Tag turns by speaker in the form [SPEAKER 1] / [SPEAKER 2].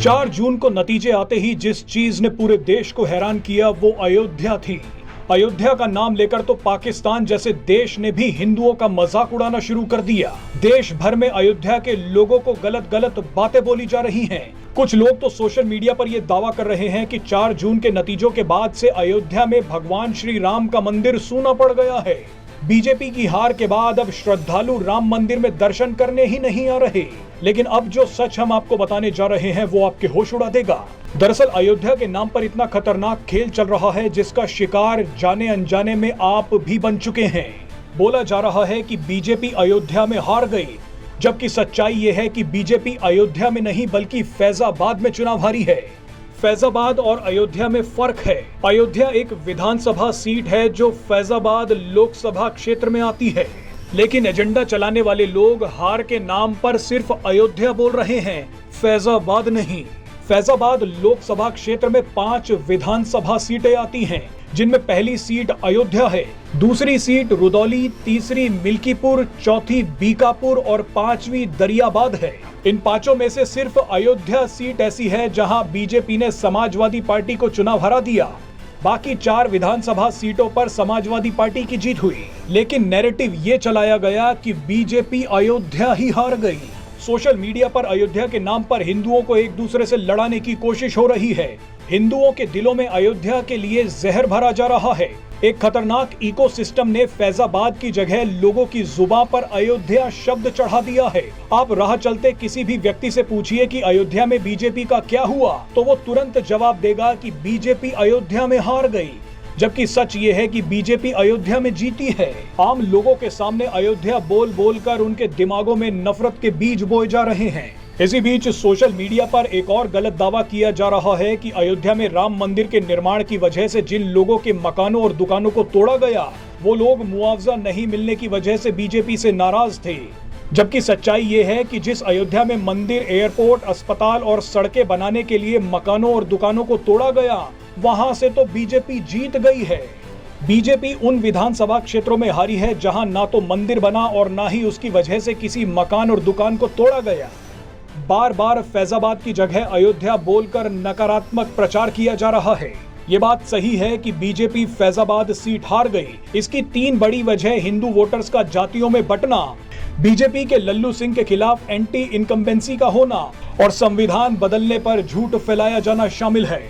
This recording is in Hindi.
[SPEAKER 1] 4 जून को नतीजे आते ही जिस चीज ने पूरे देश को हैरान किया वो अयोध्या थी। अयोध्या का नाम लेकर तो पाकिस्तान जैसे देश ने भी हिंदुओं का मजाक उड़ाना शुरू कर दिया। देश भर में अयोध्या के लोगों को गलत गलत बातें बोली जा रही हैं। कुछ लोग तो सोशल मीडिया पर यह दावा कर रहे हैं कि 4 जून के नतीजों के बाद से अयोध्या में भगवान श्री राम का मंदिर सूना पड़ गया है। बीजेपी की हार के बाद अब श्रद्धालु राम मंदिर में दर्शन करने ही नहीं आ रहे। लेकिन अब जो सच हम आपको बताने जा रहे हैं वो आपके होश उड़ा देगा। दरअसल अयोध्या के नाम पर इतना खतरनाक खेल चल रहा है जिसका शिकार जाने अनजाने में आप भी बन चुके हैं। बोला जा रहा है कि बीजेपी अयोध्या में हार गई, जबकि सच्चाई ये है कि बीजेपी अयोध्या में नहीं बल्कि फैजाबाद में चुनाव हारी है। फैजाबाद और अयोध्या में फर्क है। अयोध्या एक विधानसभा सीट है जो फैजाबाद लोकसभा क्षेत्र में आती है, लेकिन एजेंडा चलाने वाले लोग हार के नाम पर सिर्फ अयोध्या बोल रहे हैं, फैजाबाद नहीं। फैजाबाद लोकसभा क्षेत्र में 5 विधानसभा सीटें आती हैं, जिनमें पहली सीट अयोध्या है, दूसरी सीट रुदौली, तीसरी मिल्कीपुर, चौथी बीकापुर और 5वीं दरियाबाद है। इन 5 में से सिर्फ अयोध्या सीट ऐसी है जहां बीजेपी ने समाजवादी पार्टी को चुनाव हरा दिया। बाकी 4 विधानसभा सीटों पर समाजवादी पार्टी की जीत हुई, लेकिन नैरेटिव ये चलाया गया कि बीजेपी अयोध्या ही हार गई। सोशल मीडिया पर अयोध्या के नाम पर हिंदुओं को एक दूसरे से लड़ाने की कोशिश हो रही है। हिंदुओं के दिलों में अयोध्या के लिए जहर भरा जा रहा है। एक खतरनाक इकोसिस्टम ने फैजाबाद की जगह लोगों की जुबान पर अयोध्या शब्द चढ़ा दिया है। आप राह चलते किसी भी व्यक्ति से पूछिए कि अयोध्या में बीजेपी का क्या हुआ, तो वो तुरंत जवाब देगा कि बीजेपी अयोध्या में हार गई, जबकि सच ये है कि बीजेपी अयोध्या में जीती है। आम लोगों के सामने अयोध्या बोल बोल कर उनके दिमागों में नफरत के बीज बोए जा रहे हैं। इसी बीच सोशल मीडिया पर एक और गलत दावा किया जा रहा है कि अयोध्या में राम मंदिर के निर्माण की वजह से जिन लोगों के मकानों और दुकानों को तोड़ा गया, वो लोग मुआवजा नहीं मिलने की वजह से बीजेपी से नाराज थे। जबकि सच्चाई ये है कि जिस अयोध्या में मंदिर, एयरपोर्ट, अस्पताल और सड़कें बनाने के लिए मकानों और दुकानों को तोड़ा गया, वहां से तो बीजेपी जीत गई है। बीजेपी उन विधानसभा क्षेत्रों में हारी है जहां ना तो मंदिर बना और ना ही उसकी वजह से किसी मकान और दुकान को तोड़ा गया। बार बार फैजाबाद की जगह अयोध्या बोलकर नकारात्मक प्रचार किया जा रहा है। ये बात सही है कि बीजेपी फैजाबाद सीट हार गई। इसकी 3 बड़ी वजह हिंदू वोटर्स का जातियों में बंटना, बीजेपी के लल्लू सिंह के खिलाफ एंटी इनकम्बेंसी का होना और संविधान बदलने पर झूठ फैलाया जाना शामिल है।